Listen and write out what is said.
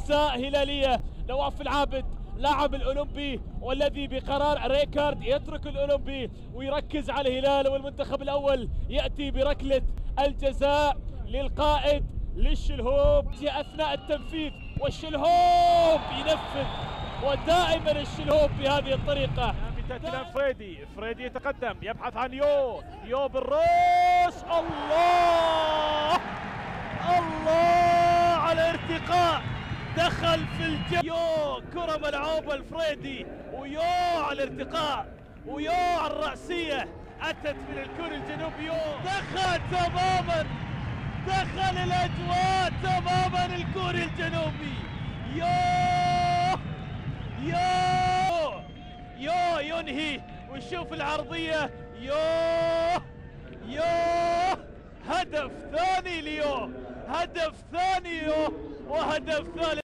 جزاء هلالية. نواف العابد لاعب الأولمبي والذي بقرار ريكارد يترك الأولمبي ويركز على الهلال، والمنتخب الأول يأتي بركلة الجزاء للقائد للشلهوب أثناء التنفيذ، والشلهوب ينفذ، ودائما الشلهوب بهذه الطريقة. تأتي فريدي يتقدم يبحث عن يو بالراس، الله على ارتقاء، دخل في الجو، كرة ملعوبة لفريدي، ويو على الارتقاء، ويو على الرأسية، أتت من الكوري الجنوبي، دخل تماما، دخل الأجواء تماما الكوري الجنوبي، يو ينهي، وشوف العرضية، يو هدف ثاني ليو، هدف ثاني وهدف ثالث.